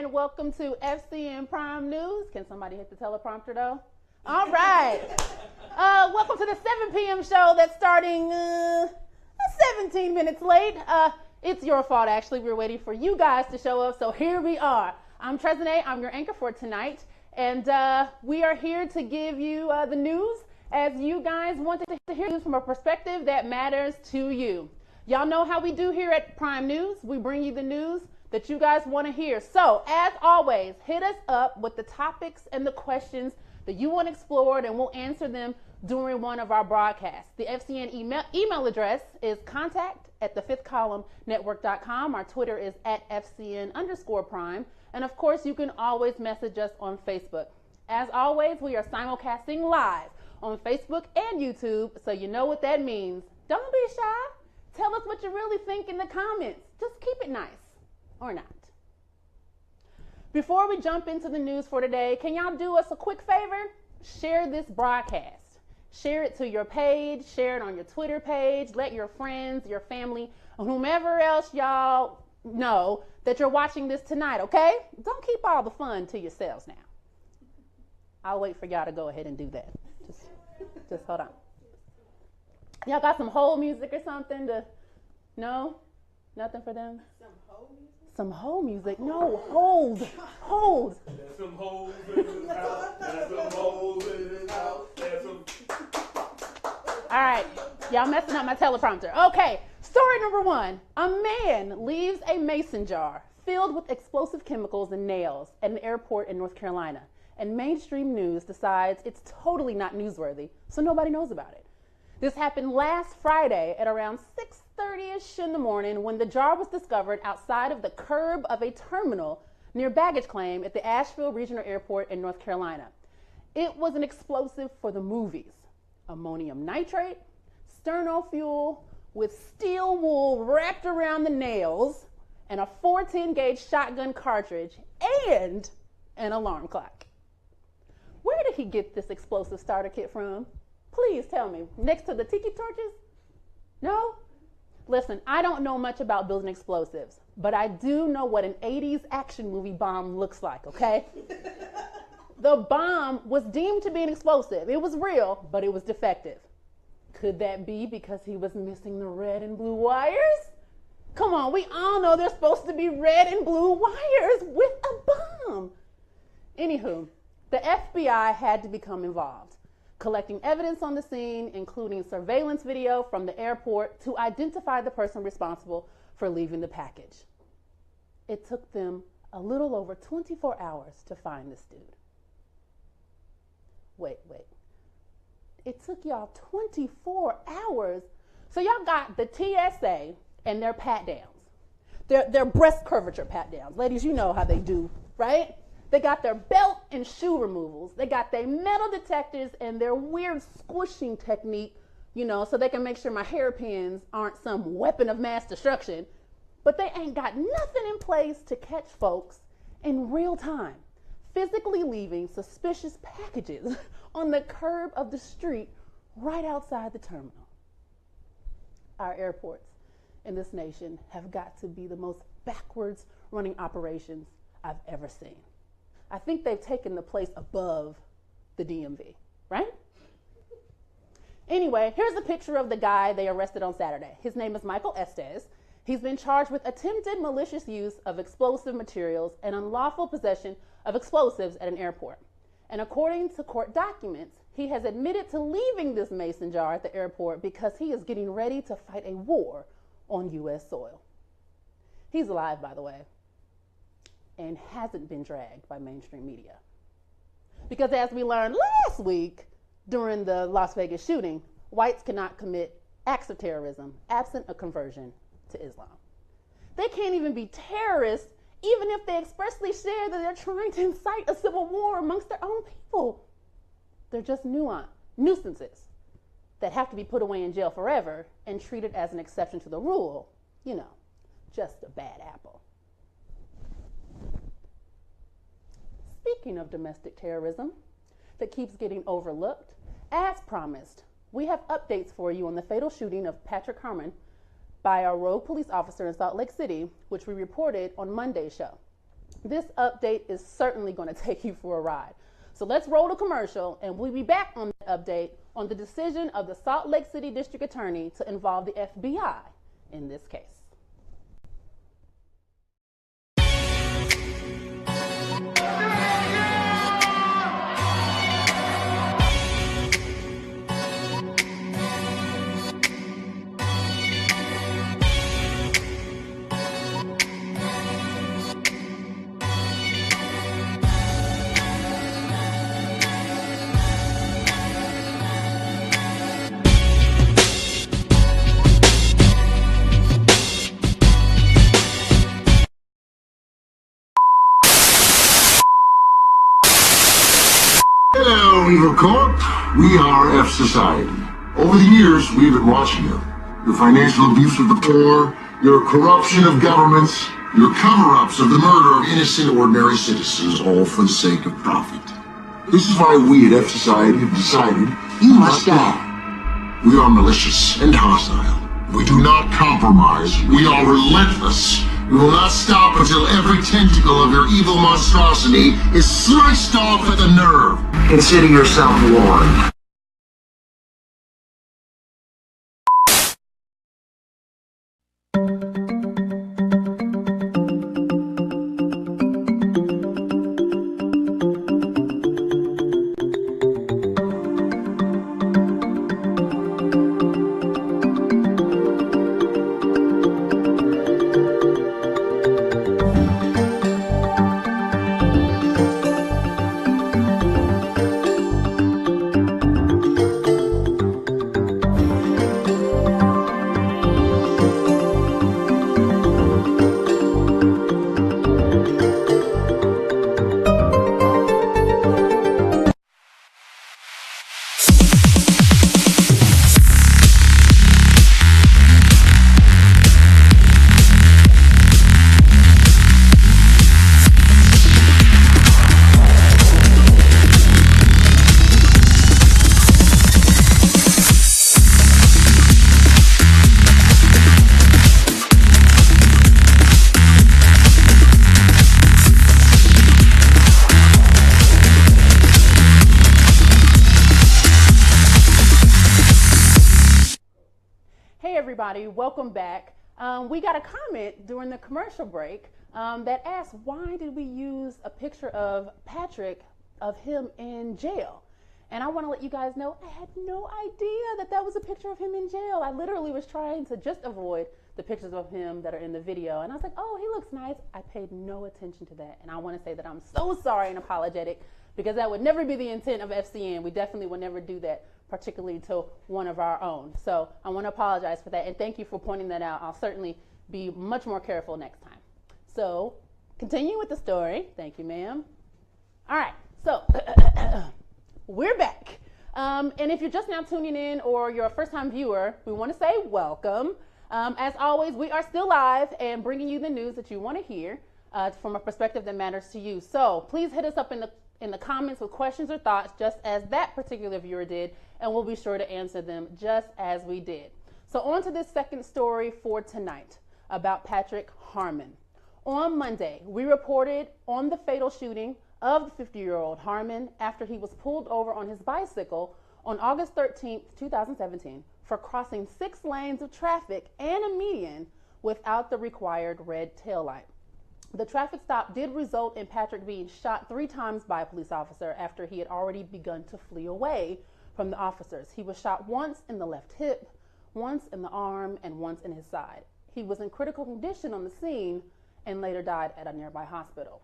and welcome to FCN Prime News. Can somebody hit the teleprompter though? All right. Welcome to the 7 p.m. show that's starting 17 minutes late. It's your fault, actually. We were waiting for you guys to show up, so here we are. I'm Tresene. I'm your anchor for tonight, and we are here to give you the news as you guys wanted to hear news from a perspective that matters to you. Y'all know how we do here at Prime News. We bring you the news that you guys want to hear. So, as always, hit us up with the topics and the questions that you want explored, and we'll answer them during one of our broadcasts. The FCN email address is contact@thefifthcolumnnetwork.com. Our Twitter is @FCN_Prime. And of course, you can always message us on Facebook. As always, we are simulcasting live on Facebook and YouTube, so you know what that means. Don't be shy. Tell us what you really think in the comments. Just keep it nice, or not. Before we jump into the news for today, can y'all do us a quick favor? Share this broadcast. Share it to your page, share it on your Twitter page, let your friends, your family, and whomever else y'all know that you're watching this tonight, okay? Don't keep all the fun to yourselves now. I'll wait for y'all to go ahead and do that. Just hold on. Y'all got some whole music or something to, no? Nothing for them? Some whole music? Some whole music? No, hold. There's some holes in this house. There's some holes in this house. There's some... All right, y'all messing up my teleprompter. Okay, story number one. A man leaves a mason jar filled with explosive chemicals and nails at an airport in North Carolina. And mainstream news decides it's totally not newsworthy, so nobody knows about it. This happened last Friday at around 6:30ish in the morning when the jar was discovered outside of the curb of a terminal near baggage claim at the Asheville Regional Airport in North Carolina. It was an explosive for the movies. Ammonium nitrate, sterno fuel with steel wool wrapped around the nails, and a 410 gauge shotgun cartridge, and an alarm clock. Where did he get this explosive starter kit from? Please tell me. Next to the tiki torches? No? Listen, I don't know much about building explosives, but I do know what an 80s action movie bomb looks like, okay? The bomb was deemed to be an explosive. It was real, but it was defective. Could that be because he was missing the red and blue wires? Come on, we all know there's supposed to be red and blue wires with a bomb. Anywho, the FBI had to become involved, collecting evidence on the scene, including surveillance video from the airport to identify the person responsible for leaving the package. It took them a little over 24 hours to find this dude. Wait. It took y'all 24 hours. So y'all got the TSA and their pat downs. Their breast curvature pat downs. Ladies, you know how they do, right? They got their belt and shoe removals. They got their metal detectors and their weird squishing technique, so they can make sure my hairpins aren't some weapon of mass destruction. But they ain't got nothing in place to catch folks in real time, physically leaving suspicious packages on the curb of the street right outside the terminal. Our airports in this nation have got to be the most backwards running operations I've ever seen. I think they've taken the place above the DMV, right? Anyway, here's a picture of the guy they arrested on Saturday. His name is Michael Estes. He's been charged with attempted malicious use of explosive materials and unlawful possession of explosives at an airport. And according to court documents, he has admitted to leaving this mason jar at the airport because he is getting ready to fight a war on U.S. soil. He's alive, by the way, and hasn't been dragged by mainstream media. Because as we learned last week during the Las Vegas shooting, whites cannot commit acts of terrorism absent a conversion to Islam. They can't even be terrorists even if they expressly share that they're trying to incite a civil war amongst their own people. They're just nuisances that have to be put away in jail forever and treated as an exception to the rule. Just a bad apple. Speaking of domestic terrorism that keeps getting overlooked, as promised, we have updates for you on the fatal shooting of Patrick Harmon by a rogue police officer in Salt Lake City, which we reported on Monday's show. This update is certainly going to take you for a ride. So let's roll the commercial, and we'll be back on the update on the decision of the Salt Lake City District Attorney to involve the FBI in this case. Hello, Evil Corp. We are F Society. Over the years, we've been watching you. Your financial abuse of the poor, your corruption of governments, your cover-ups of the murder of innocent, ordinary citizens, all for the sake of profit. This is why we at F Society have decided you must die. We are malicious and hostile. We do not compromise. We are relentless. We will not stop until every tentacle of your evil monstrosity is sliced off at the nerve. Consider yourself warned. Everybody, welcome back. We got a comment during the commercial break that asked, why did we use a picture of Patrick, of him in jail? And I want to let you guys know, I had no idea that that was a picture of him in jail. I literally was trying to just avoid the pictures of him that are in the video. And I was like, oh, he looks nice. I paid no attention to that. And I want to say that I'm so sorry and apologetic, because that would never be the intent of FCN. We definitely would never do that, particularly to one of our own. So I want to apologize for that, and thank you for pointing that out. I'll certainly be much more careful next time. So continue with the story. Thank you, ma'am. All right, so we're back. And if you're just now tuning in or you're a first-time viewer, we want to say welcome. As always, we are still live and bringing you the news that you want to hear from a perspective that matters to you. So please hit us up in the comments with questions or thoughts, just as that particular viewer did, and we'll be sure to answer them just as we did. So on to this second story for tonight about Patrick Harmon. On Monday, we reported on the fatal shooting of the 50-year-old Harmon after he was pulled over on his bicycle on August 13th, 2017 for crossing 6 lanes of traffic and a median without the required red taillight. The traffic stop did result in Patrick being shot 3 times by a police officer after he had already begun to flee away from the officers. He was shot once in the left hip, once in the arm, and once in his side. He was in critical condition on the scene and later died at a nearby hospital.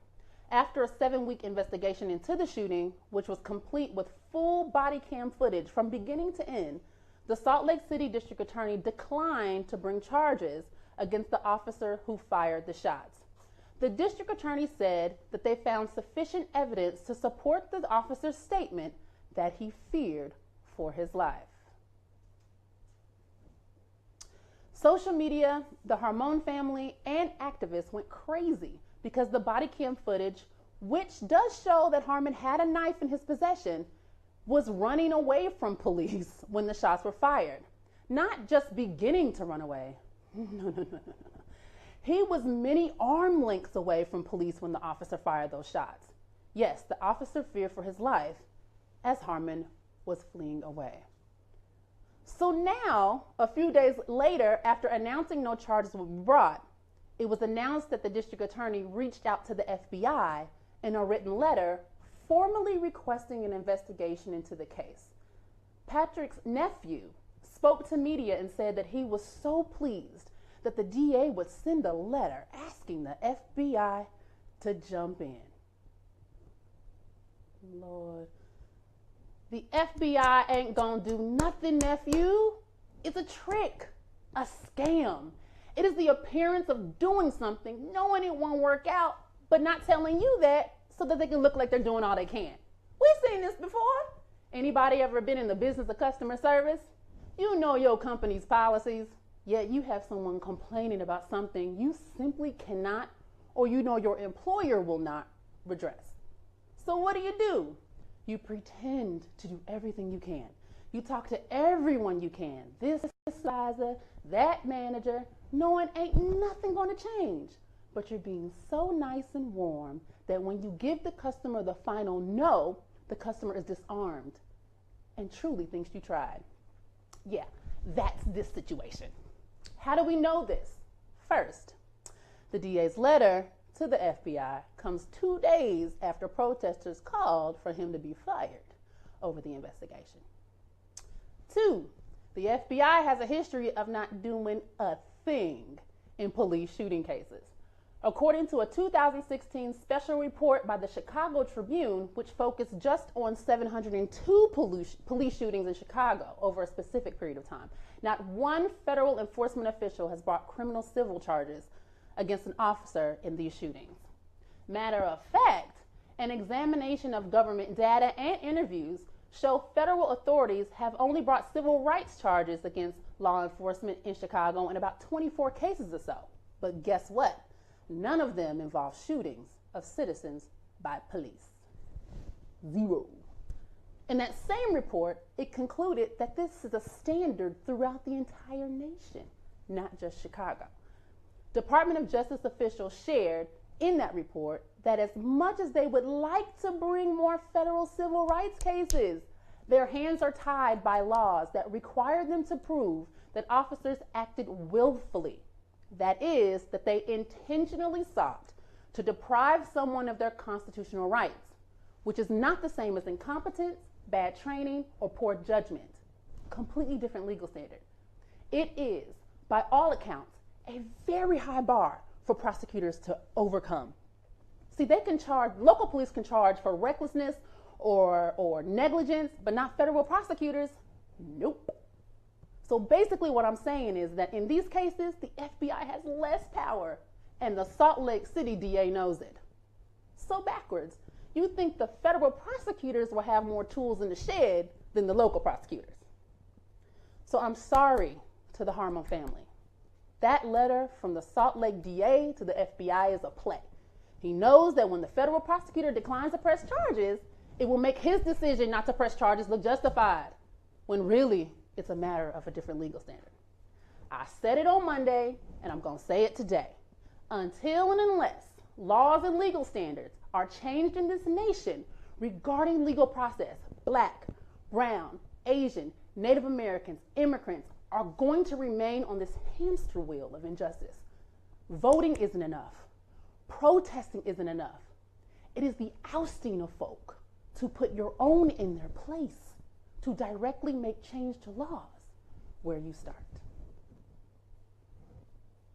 After a 7-week investigation into the shooting, which was complete with full body cam footage from beginning to end, the Salt Lake City District Attorney declined to bring charges against the officer who fired the shots. The district attorney said that they found sufficient evidence to support the officer's statement that he feared for his life. Social media, the Harmon family, and activists went crazy because the body cam footage, which does show that Harmon had a knife in his possession, was running away from police when the shots were fired. Not just beginning to run away. No. He was many arm lengths away from police when the officer fired those shots. Yes, the officer feared for his life as Harmon was fleeing away. So now, a few days later, after announcing no charges would be brought, it was announced that the district attorney reached out to the FBI in a written letter formally requesting an investigation into the case. Patrick's nephew spoke to media and said that he was so pleased that the DA would send a letter asking the FBI to jump in. Lord. The FBI ain't gonna do nothing, nephew. It's a trick, a scam. It is the appearance of doing something, knowing it won't work out, but not telling you that so that they can look like they're doing all they can. We've seen this before. Anybody ever been in the business of customer service? You know your company's policies, yet you have someone complaining about something you simply cannot, or you know your employer will not, redress. So what do? You pretend to do everything you can. You talk to everyone you can, this supervisor, that manager, knowing ain't nothing gonna change. But you're being so nice and warm that when you give the customer the final no, the customer is disarmed and truly thinks you tried. Yeah, that's this situation. How do we know this? First, the DA's letter to the FBI comes 2 days after protesters called for him to be fired over the investigation. 2, the FBI has a history of not doing a thing in police shooting cases. According to a 2016 special report by the Chicago Tribune, which focused just on 702 police shootings in Chicago over a specific period of time, not one federal enforcement official has brought criminal civil charges against an officer in these shootings. Matter of fact, an examination of government data and interviews show federal authorities have only brought civil rights charges against law enforcement in Chicago in about 24 cases or so. But guess what? None of them involve shootings of citizens by police. 0. In that same report, it concluded that this is a standard throughout the entire nation, not just Chicago. Department of Justice officials shared in that report that as much as they would like to bring more federal civil rights cases, their hands are tied by laws that require them to prove that officers acted willfully. That is, that they intentionally sought to deprive someone of their constitutional rights, which is not the same as incompetence, bad training, or poor judgment. Completely different legal standard. It is, by all accounts, a very high bar for prosecutors to overcome. See, local police can charge for recklessness or negligence, but not federal prosecutors. Nope. So basically what I'm saying is that in these cases, the FBI has less power and the Salt Lake City DA knows it. So backwards, you think the federal prosecutors will have more tools in the shed than the local prosecutors. So I'm sorry to the Harmon family. That letter from the Salt Lake DA to the FBI is a play. He knows that when the federal prosecutor declines to press charges, it will make his decision not to press charges look justified, when really it's a matter of a different legal standard. I said it on Monday, and I'm going to say it today. Until and unless laws and legal standards are changed in this nation regarding legal process, Black, brown, Asian, Native Americans, immigrants are going to remain on this hamster wheel of injustice. Voting isn't enough. Protesting isn't enough. It is the ousting of folk to put your own in their place, to directly make change to laws where you start.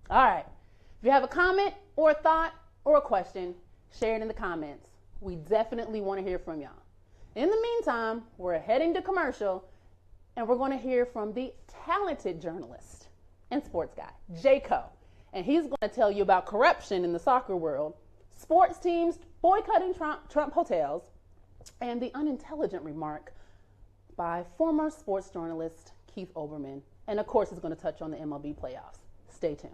All right. If you have a comment or a thought or a question, share it in the comments. We definitely want to hear from y'all. In the meantime, we're heading to commercial, and we're going to hear from the talented journalist and sports guy, J.Co. And he's going to tell you about corruption in the soccer world, sports teams boycotting Trump hotels, and the unintelligent remark by former sports journalist Keith Olbermann. And of course, he's going to touch on the MLB playoffs. Stay tuned.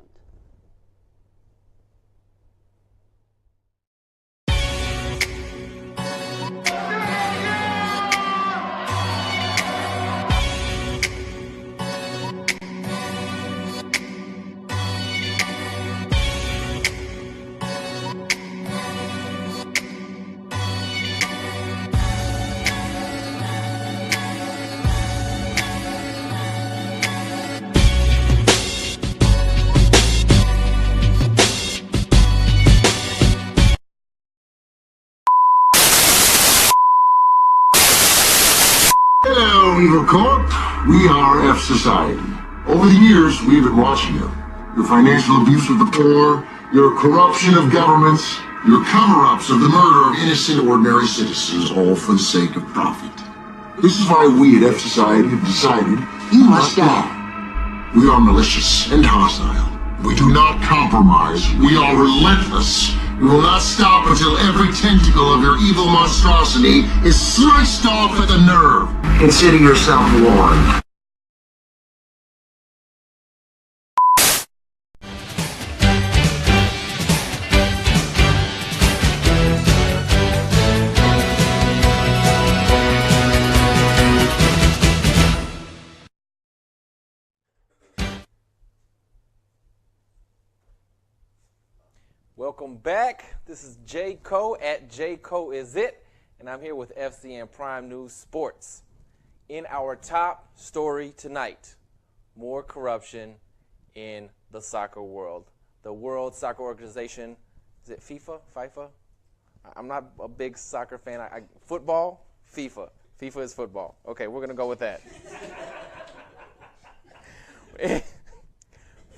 evil corp, we are F Society. Over the years, we've been watching you. Your financial abuse of the poor, your corruption of governments, your cover-ups of the murder of innocent ordinary citizens, all for the sake of profit. This is why we at F Society have decided you must die. We are malicious and hostile. We do not compromise. We are relentless. We will not stop until every tentacle of your evil monstrosity is sliced off at the nerve. Consider yourself warned. Welcome back. This is J. Co at J. Co Is It, and I'm here with FCN Prime News Sports. In our top story tonight, more corruption in the soccer world. The World Soccer Organization, is it FIFA? I'm not a big soccer fan. Football? FIFA. FIFA is football. Okay, we're going to go with that.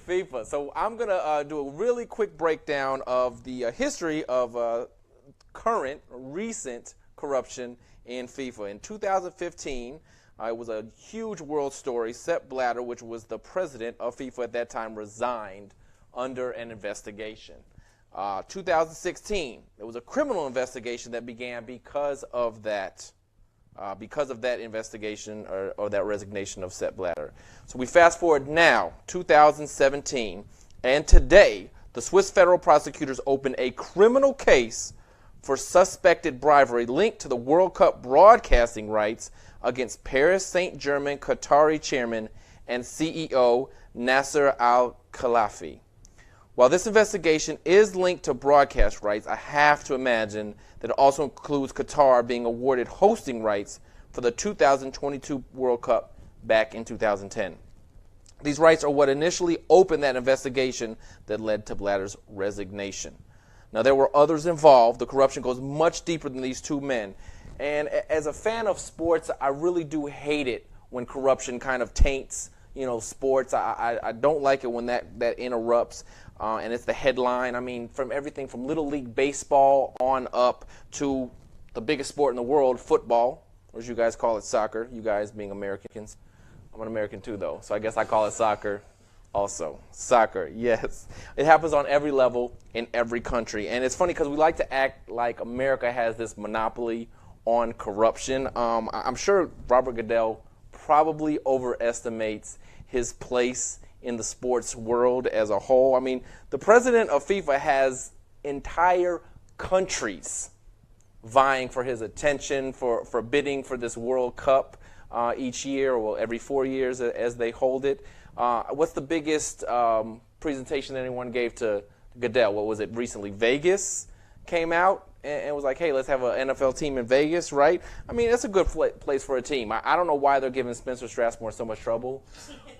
FIFA. So I'm going to do a really quick breakdown of the history of recent corruption in FIFA. In 2015, it was a huge world story. Sepp Blatter, which was the president of FIFA at that time, resigned under an investigation. 2016, there was a criminal investigation that began because of that investigation or that resignation of Sepp Blatter. So we fast forward now, 2017, and today the Swiss federal prosecutors opened a criminal case for suspected bribery linked to the World Cup broadcasting rights against Paris Saint-Germain Qatari chairman and CEO Nasser Al-Khelaifi. While this investigation is linked to broadcast rights, I have to imagine that it also includes Qatar being awarded hosting rights for the 2022 World Cup back in 2010. These rights are what initially opened that investigation that led to Blatter's resignation. Now, there were others involved. The corruption goes much deeper than these two men. And as a fan of sports, I really do hate it when corruption kind of taints, sports. I don't like it when that interrupts. And it's the headline. I mean, from everything from Little League Baseball on up to the biggest sport in the world, football, or as you guys call it, soccer, you guys being Americans. I'm an American too, though, so I guess I call it soccer also. Soccer, yes. It happens on every level in every country. And it's funny because we like to act like America has this monopoly on corruption. I'm sure Robert Goodell probably overestimates his place in the sports world as a whole. I mean, the president of FIFA has entire countries vying for his attention, for bidding for this World Cup each year, or every 4 years as they hold it. What's the biggest presentation anyone gave to Goodell? What was it recently? Vegas came out and was like, hey, let's have an NFL team in Vegas, right? I mean, that's a good place for a team. I don't know why they're giving Spencer Strasmore so much trouble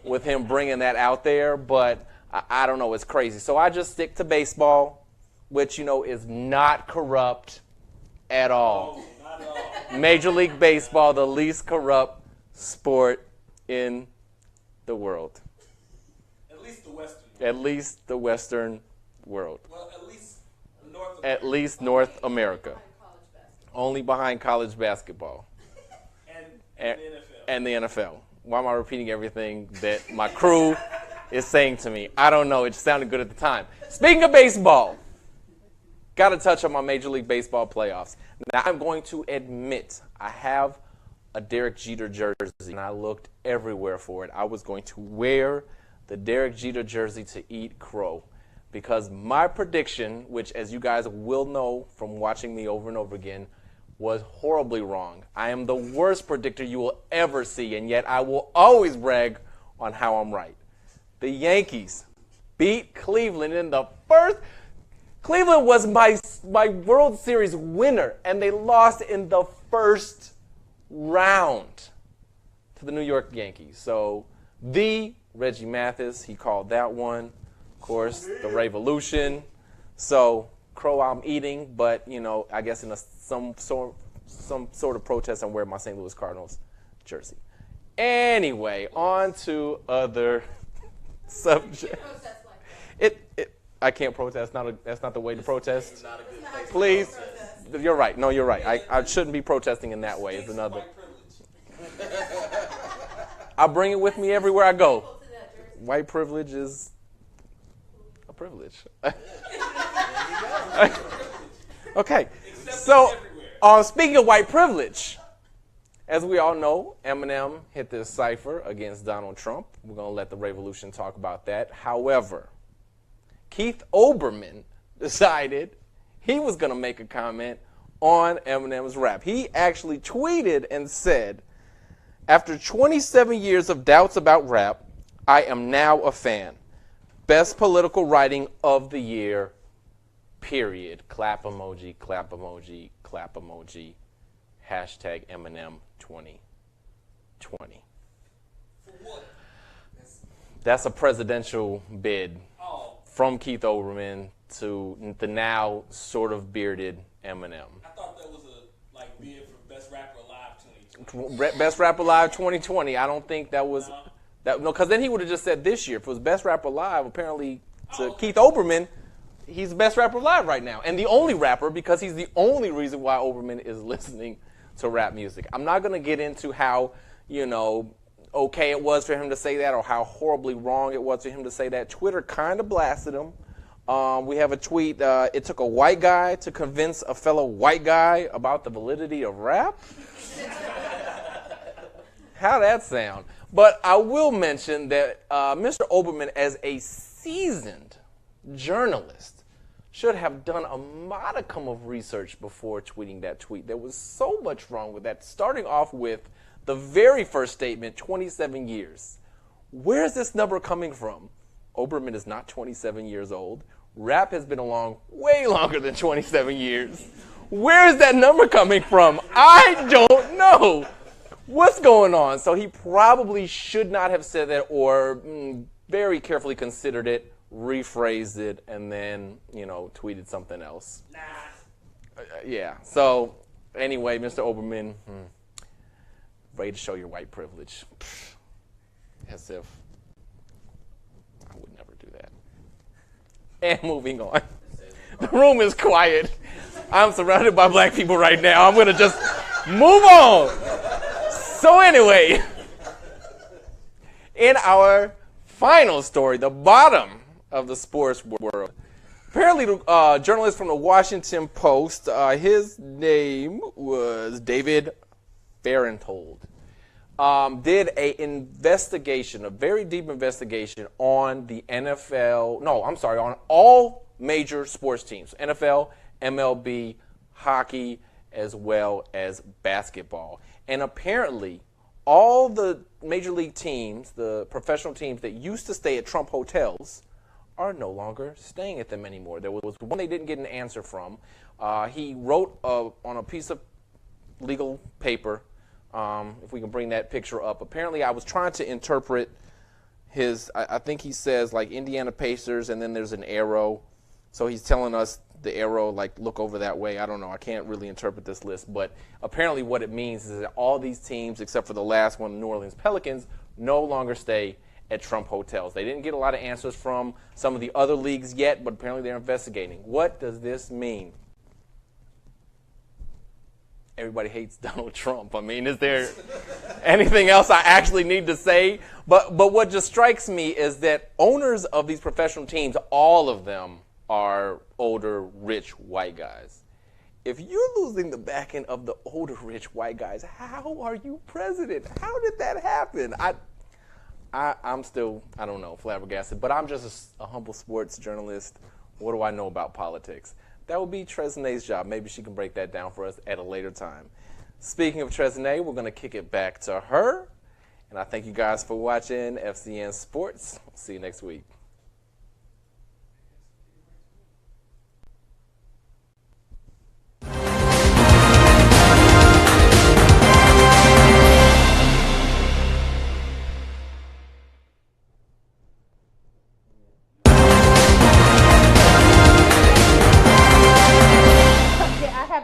with him bringing that out there, but I don't know. It's crazy. So I just stick to baseball, which, is not corrupt at all. No, not at all. Major League Baseball, the least corrupt sport in the world. At least the Western. At least the Western world. Well, at least North America. At least North America. Only behind college basketball. And the NFL. And the NFL. Why am I repeating everything that my crew is saying to me? I don't know. It just sounded good at the time. Speaking of baseball, got to touch on my Major League Baseball playoffs. Now, I'm going to admit I have a Derek Jeter jersey, and I looked everywhere for it. I was going to wear the Derek Jeter jersey to eat crow because my prediction, which as you guys will know from watching me over and over again, was horribly wrong. I am the worst predictor you will ever see, and yet I will always brag on how I'm right. The Yankees beat Cleveland in the first. Cleveland was my World Series winner, and they lost in the first round to the New York Yankees. So the Reggie Mathis, he called that one. Of course, the Revolution. So crow I'm eating, but I guess in some sort of protest, I'm wearing my St. Louis Cardinals jersey. Anyway, on to other subjects. I can't protest. That's not the way to protest. Please. You're right. No, you're right. I shouldn't be protesting in that way. It's another. I bring it with me everywhere I go. White privilege is a privilege. Okay. So, speaking of white privilege, as we all know, Eminem hit this cipher against Donald Trump. We're going to let the revolution talk about that. However, Keith Olbermann decided he was going to make a comment on Eminem's rap. He actually tweeted and said, "After 27 years of doubts about rap, I am now a fan. Best political writing of the year, period." Clap emoji, clap emoji, clap emoji. Hashtag Eminem 2020. That's a presidential bid from Keith Olbermann to the now sort of bearded Eminem. I thought that was a bid for Best Rapper Alive 2020. Best Rapper Alive 2020. I don't think that was that. No, because then he would have just said this year. If it was Best Rapper Alive, apparently to Keith Olbermann, he's the best rapper alive right now, and the only rapper because he's the only reason why Olbermann is listening to rap music. I'm not going to get into how okay it was for him to say that or how horribly wrong it was for him to say that. Twitter kind of blasted him. We have a tweet. It took a white guy to convince a fellow white guy about the validity of rap. How'd that sound? But I will mention that Mr. Olbermann, as a seasoned journalist, should have done a modicum of research before tweeting that tweet. There was so much wrong with that, starting off with the very first statement, 27 years. Where is this number coming from? Olbermann is not 27 years old. Rap has been along way longer than 27 years. Where is that number coming from? I don't know. What's going on? So he probably should not have said that, or very carefully considered it, rephrased it, and then, tweeted something else. Yeah. So anyway, Mr. Olbermann, ready to show your white privilege. As if I would never do that. And moving on. The room is quiet. I'm surrounded by black people right now. I'm going to just move on. So anyway, in our final story, the bottom of the sports world. Apparently, a journalist from the Washington Post, his name was David Fahrenthold, did a very deep investigation on the on all major sports teams, NFL, MLB, hockey, as well as basketball. And apparently, all the major league teams, the professional teams that used to stay at Trump hotels, are no longer staying at them anymore. There was one they didn't get an answer from. He wrote on a piece of legal paper, if we can bring that picture up. Apparently, I was trying to interpret I think he says Indiana Pacers, and then there's an arrow. So he's telling us the arrow, look over that way. I don't know. I can't really interpret this list. But apparently what it means is that all these teams, except for the last one, the New Orleans Pelicans, no longer stay at Trump hotels. They didn't get a lot of answers from some of the other leagues yet, but apparently they're investigating. What does this mean? Everybody hates Donald Trump. I mean, is there anything else I actually need to say? But what just strikes me is that owners of these professional teams, all of them, are older, rich, white guys. If you're losing the backing of the older, rich, white guys, how are you president? How did that happen? I'm still, I don't know, flabbergasted. But I'm just a humble sports journalist. What do I know about politics? That would be Tresnee's job. Maybe she can break that down for us at a later time. Speaking of Tresnee, we're going to kick it back to her. And I thank you guys for watching FCN Sports. See you next week.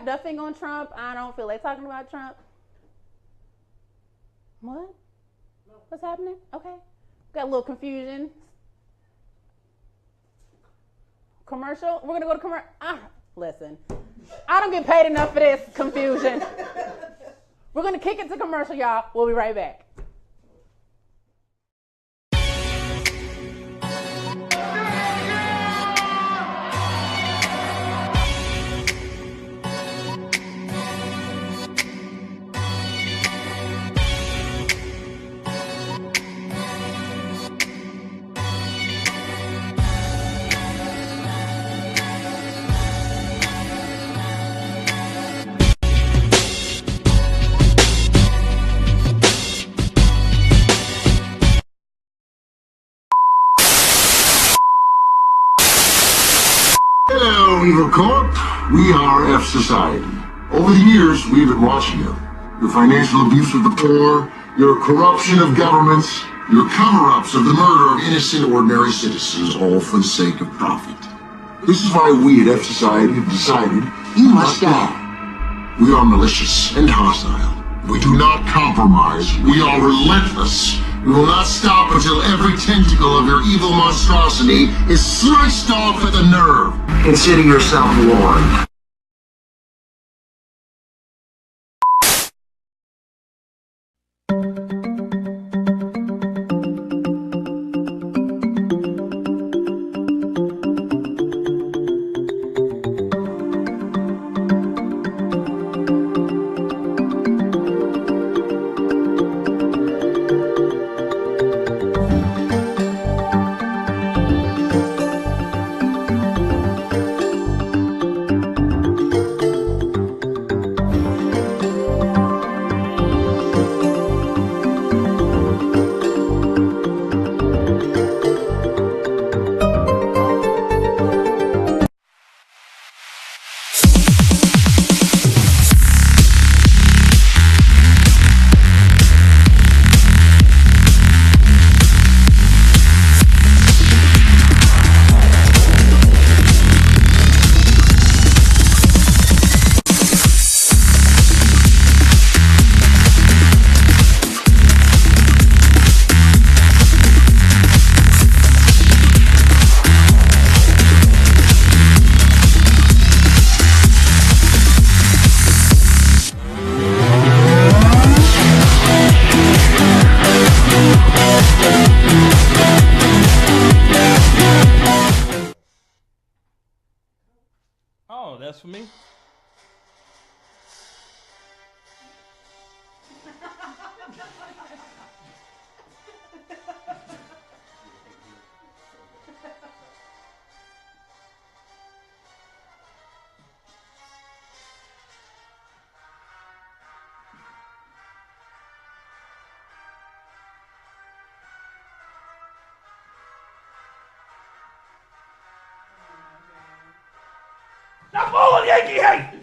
Nothing on Trump. I don't feel like talking about Trump. What? What's happening? Okay. Got a little confusion. Commercial? We're going to go to commercial. Listen, I don't get paid enough for this confusion. We're going to kick it to commercial, y'all. We'll be right back. Hello, Evil Corp. We are F Society. Over the years, we've been watching you. Your financial abuse of the poor, your corruption of governments, your cover-ups of the murder of innocent, ordinary citizens, all for the sake of profit. This is why we at F Society have decided you must die. We are malicious and hostile. We do not compromise. We are relentless. We will not stop until every tentacle of your evil monstrosity is sliced off at the nerve. Consider yourself warned. Oh, that's for me? Now full of Yankee hate!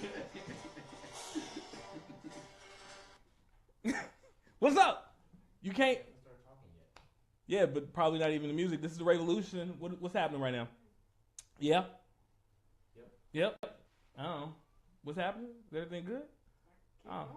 What's up? You can't. Yeah, but probably not even the music. This is the revolution. What's happening right now? Yeah. Yep. I don't know. What's happening? Is everything good? Oh.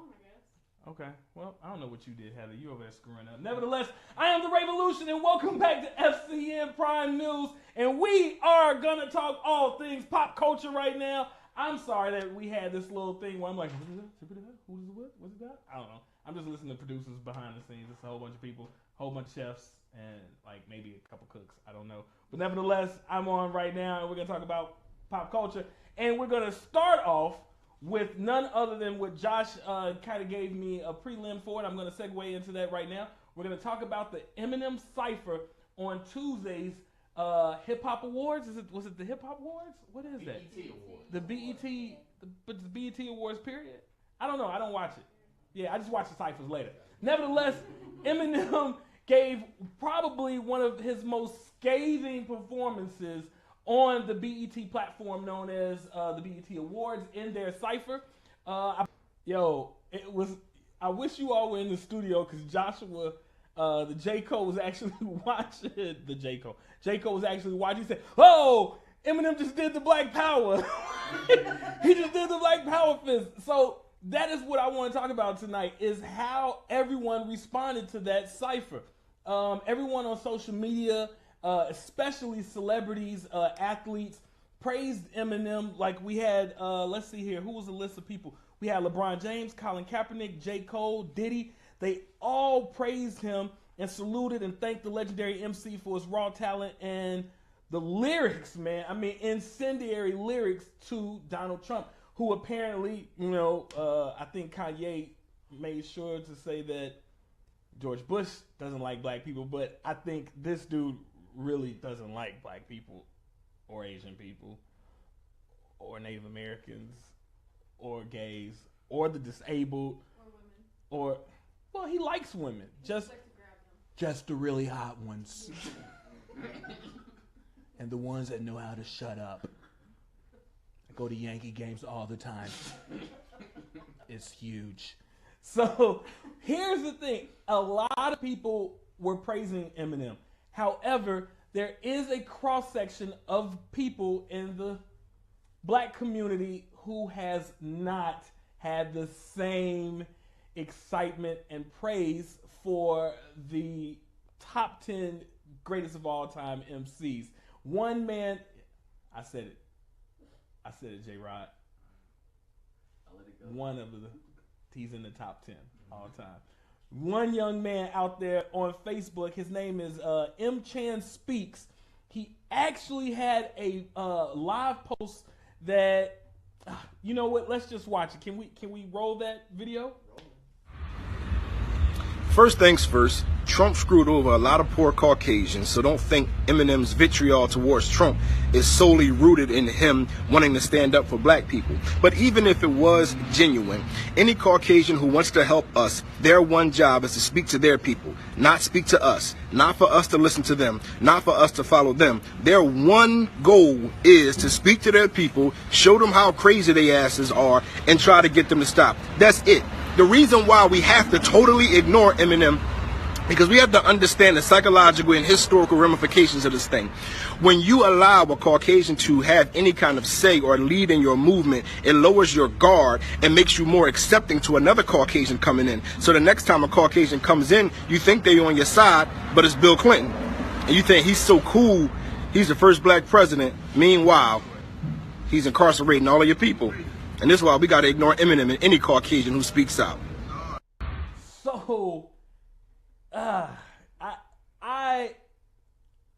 Okay. Well, I don't know what you did, Heather. You over there screwing up. Nevertheless, I am the Revolution, and welcome back to FCN Prime News. And we are gonna talk all things pop culture right now. I'm sorry that we had this little thing where I'm like, who's it? Who's it? What? What's it got? I don't know. I'm just listening to producers behind the scenes. It's a whole bunch of people, a whole bunch of chefs, and like maybe a couple cooks. I don't know. But nevertheless, I'm on right now, and we're gonna talk about pop culture. And we're gonna start off with none other than what Josh kind of gave me a prelim for, and I'm going to segue into that right now. We're going to talk about the Eminem Cypher on Tuesday's Hip Hop Awards. Was it the Hip Hop Awards? What is that? BET Awards. The BET Awards, period? I don't know. I don't watch it. Yeah, I just watch the Cyphers later. Nevertheless, Eminem gave probably one of his most scathing performances on the BET platform known as the BET Awards in their cypher. I wish you all were in the studio because Joshua, the J. Cole was actually watching. J. Cole was actually watching. He said, "Oh, Eminem just did the Black Power." He just did the Black Power fist. So that is what I want to talk about tonight, is how everyone responded to that cypher. everyone on social media, especially celebrities, athletes, praised Eminem. Like we had, let's see here, who was the list of people? We had LeBron James, Colin Kaepernick, J. Cole, Diddy. They all praised him and saluted and thanked the legendary MC for his raw talent and the lyrics, man. I mean, incendiary lyrics to Donald Trump, who apparently, I think Kanye made sure to say that George Bush doesn't like black people, but I think this dude really doesn't like black people or Asian people or Native Americans or gays or the disabled or well, he likes women. Just the really hot ones. And the ones that know how to shut up. I go to Yankee games all the time. It's huge. So here's the thing. A lot of people were praising Eminem. However, there is a cross-section of people in the black community who has not had the same excitement and praise for the top 10 greatest of all time MCs. One man, I said it, J-Rod. One of the, he's in the top 10 all time. One young man out there on Facebook, his name is M. Chan Speaks. He actually had a live post that, you know what? Let's just watch it. Can we roll that video? First things first, Trump screwed over a lot of poor Caucasians, so don't think Eminem's vitriol towards Trump is solely rooted in him wanting to stand up for black people. But even if it was genuine, any Caucasian who wants to help us, their one job is to speak to their people, not speak to us, not for us to listen to them, not for us to follow them. Their one goal is to speak to their people, show them how crazy their asses are, and try to get them to stop. That's it. The reason why we have to totally ignore Eminem, because we have to understand the psychological and historical ramifications of this thing. When you allow a Caucasian to have any kind of say or lead in your movement, it lowers your guard and makes you more accepting to another Caucasian coming in. So the next time a Caucasian comes in, you think they're on your side, but it's Bill Clinton. And you think he's so cool, he's the first black president. Meanwhile, he's incarcerating all of your people. And this is why we got to ignore Eminem and any Caucasian who speaks out. So,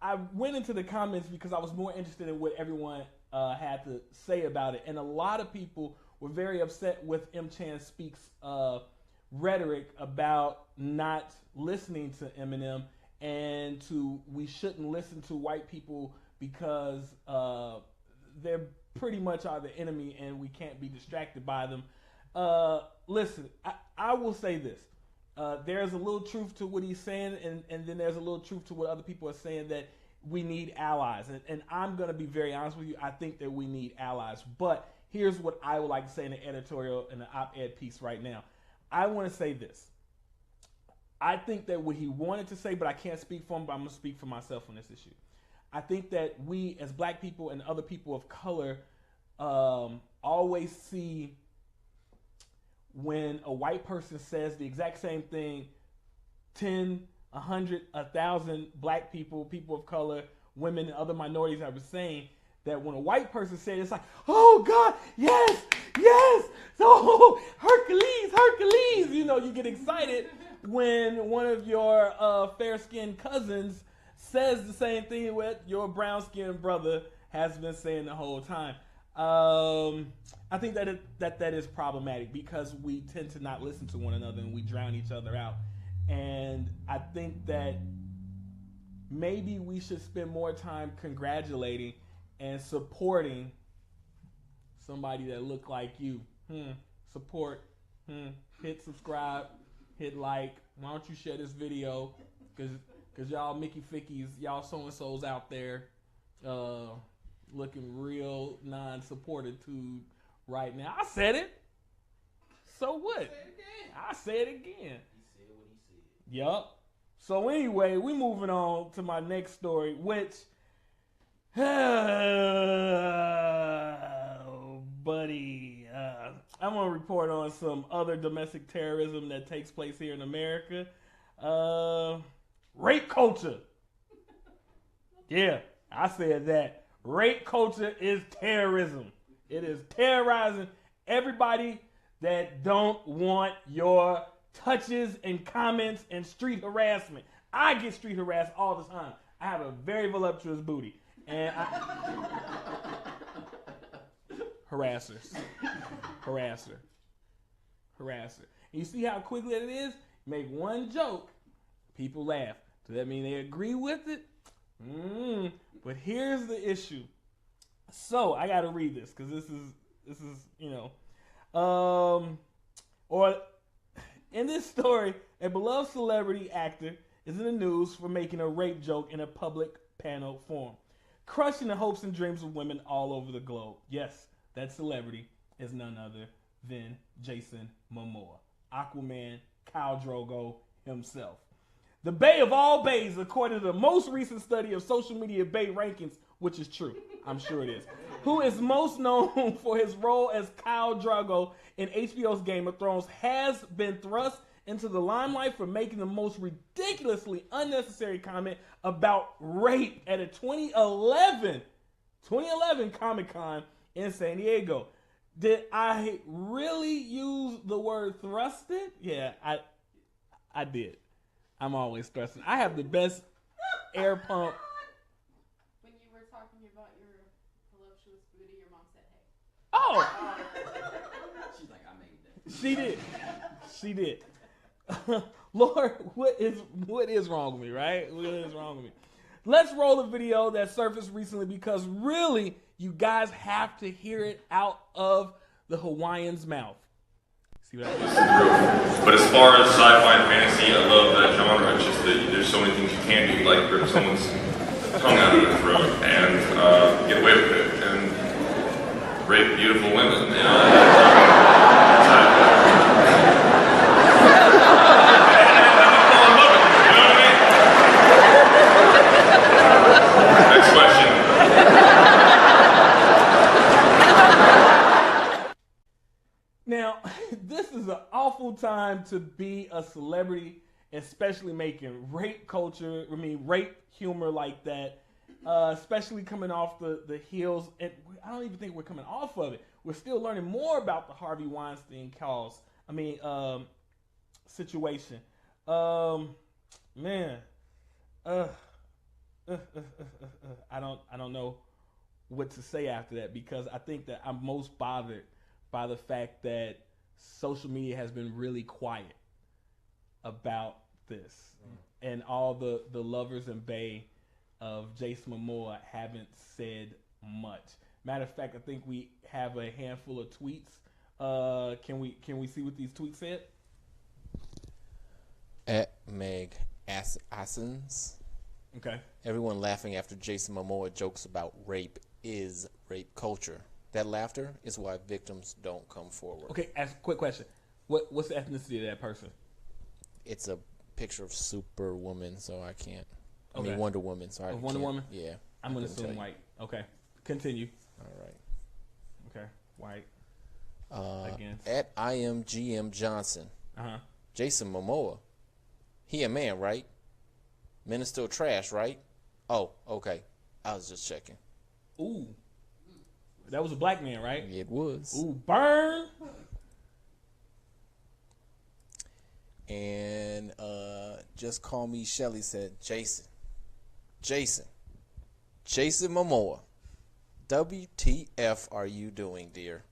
I went into the comments because I was more interested in what everyone had to say about it. And a lot of people were very upset with M. Chan Speaks' rhetoric about not listening to Eminem and we shouldn't listen to white people because they're pretty much are the enemy and we can't be distracted by them. Listen, I will say this. There's a little truth to what he's saying, and then there's a little truth to what other people are saying, that we need allies. And I'm going to be very honest with you. I think that we need allies. But here's what I would like to say in the editorial, in the op-ed piece right now. I want to say this. I think that what he wanted to say, but I can't speak for him, but I'm going to speak for myself on this issue. I think that we, as black people and other people of color, always see when a white person says the exact same thing, 10, 100, 1,000 black people, people of color, women, and other minorities, I was saying that when a white person said it, it's like, oh God, yes, yes, oh, Hercules, you get excited when one of your fair-skinned cousins says the same thing what your brown-skinned brother has been saying the whole time. I think that is problematic because we tend to not listen to one another and we drown each other out. And I think that maybe we should spend more time congratulating and supporting somebody that look like you. Support. Hit subscribe. Hit like. Why don't you share this video? Because y'all Mickey Fickies, y'all so-and-sos out there looking real non-supportitude right now. I said it. So what? I say it again. He said what he said. Yup. So anyway, we moving on to my next story, which, buddy, I'm gonna report on some other domestic terrorism that takes place here in America. rape culture. Yeah, I said that. Rape culture is terrorism. It is terrorizing everybody that don't want your touches and comments and street harassment. I get street harassed all the time. I have a very voluptuous booty. And harassers. Harasser. And you see how quickly it is? Make one joke, people laugh. Does that mean they agree with it? But here's the issue. So I got to read this because this is or in this story, a beloved celebrity actor is in the news for making a rape joke in a public panel forum, crushing the hopes and dreams of women all over the globe. Yes, that celebrity is none other than Jason Momoa, Aquaman, Khal Drogo himself. The Bay of all bays, according to the most recent study of social media Bay rankings, which is true, I'm sure it is, who is most known for his role as Khal Drogo in HBO's Game of Thrones, has been thrust into the limelight for making the most ridiculously unnecessary comment about rape at a 2011 Comic-Con in San Diego. Did I really use the word thrusted? Yeah, I did. I'm always thrusting. I have the best air pump. When you were talking about your voluptuous booty, your mom said, hey. Oh! She's like, I made that. She did. Lord, what is wrong with me, right? What is wrong with me? Let's roll a video that surfaced recently because really, you guys have to hear it out of the Hawaiian's mouth. See what I did? But as far as sci-fi and fantasy, I love that genre. It's just that there's so many things you can do, like rip someone's tongue out of their throat and get away with it and rape beautiful women. You know? Next question. Now, this is an awful time to be a celebrity, especially making rape humor like that, especially coming off the heels. And I don't even think we're coming off of it. We're still learning more about the Harvey Weinstein situation. I don't know what to say after that because I think that I'm most bothered by the fact that social media has been really quiet about this. And all the lovers and bae of Jason Momoa haven't said much. Matter of fact, I think we have a handful of tweets. Can we see what these tweets said? At Meg Assens. Okay. Everyone laughing after Jason Momoa jokes about rape is rape culture. That laughter is why victims don't come forward. Okay, ask a quick question. What's the ethnicity of that person? It's a picture of Superwoman, so I can't. Okay. I mean Wonder Woman, so I can't. Wonder Woman? Yeah. I'm going to assume white. Okay. Continue. All right. Okay. White. Against. At IMGM Johnson. Uh-huh. Jason Momoa. He a man, right? Men is still trash, right? Oh, okay. I was just checking. Ooh. That was a black man, right? It was. Ooh, burn. And Just Call Me Shelly said, Jason Momoa, WTF are you doing, dear?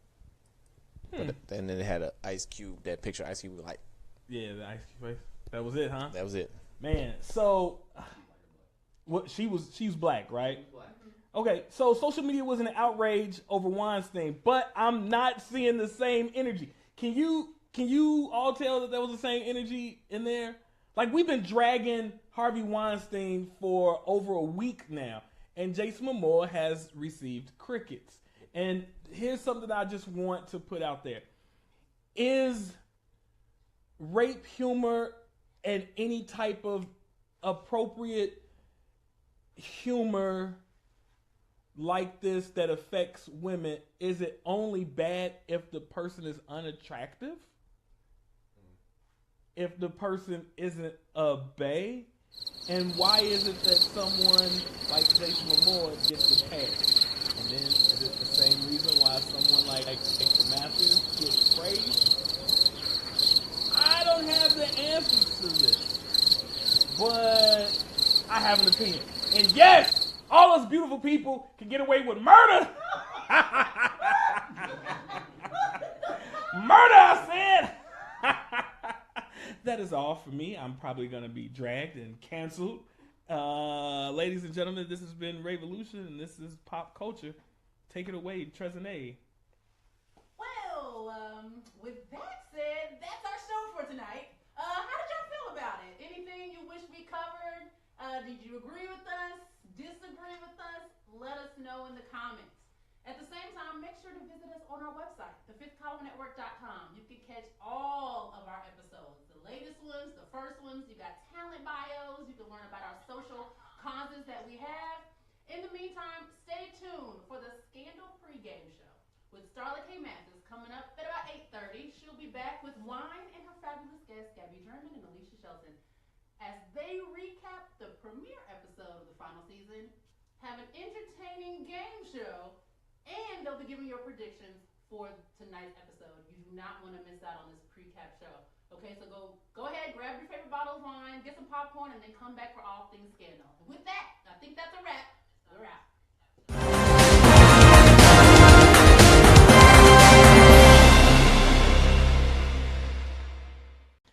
But then it had an Ice Cube, that picture of Ice Cube was like. Yeah, the Ice Cube face. That was it, huh? That was it. Man, so what she was black, right? Okay, so social media was an outrage over Weinstein, but I'm not seeing the same energy. Can you all tell that there was the same energy in there? Like, we've been dragging Harvey Weinstein for over a week now, and Jason Momoa has received crickets. And here's something I just want to put out there. Is rape humor and any type of appropriate humor like this that affects women, is it only bad if the person is unattractive? If the person isn't a bae? And why is it that someone like Jason Momoa gets the pass? And then is it the same reason why someone like the Masters gets praised? I don't have the answers to this, but I have an opinion. And yes, all us beautiful people can get away with murder. Murder, I said. That is all for me. I'm probably going to be dragged and canceled. Ladies and gentlemen, this has been Revolution, and this is Pop Culture. Take it away, Trezene. Well, with that said, that's our show for tonight. How did y'all feel about it? Anything you wish we covered? Did you agree with us? Disagree with us? Let us know in the comments. At the same time, make sure to visit us on our website, thefifthcolumnnetwork.com. You can catch all of our episodes, the latest ones, the first ones. You got talent bios. You can learn about our social causes that we have. In the meantime, stay tuned for the Scandal pregame show with Starla K. Mathis coming up at about 8:30. She'll be back with wine and her fabulous guests, Gabby German and Alicia Shelton, as they recap the premiere episode of the final season, have an entertaining game show, and they'll be giving your predictions for tonight's episode. You do not want to miss out on this pre-cap show. Okay, so go ahead, grab your favorite bottle of wine, get some popcorn, and then come back for all things Scandal. And with that, I think that's a wrap.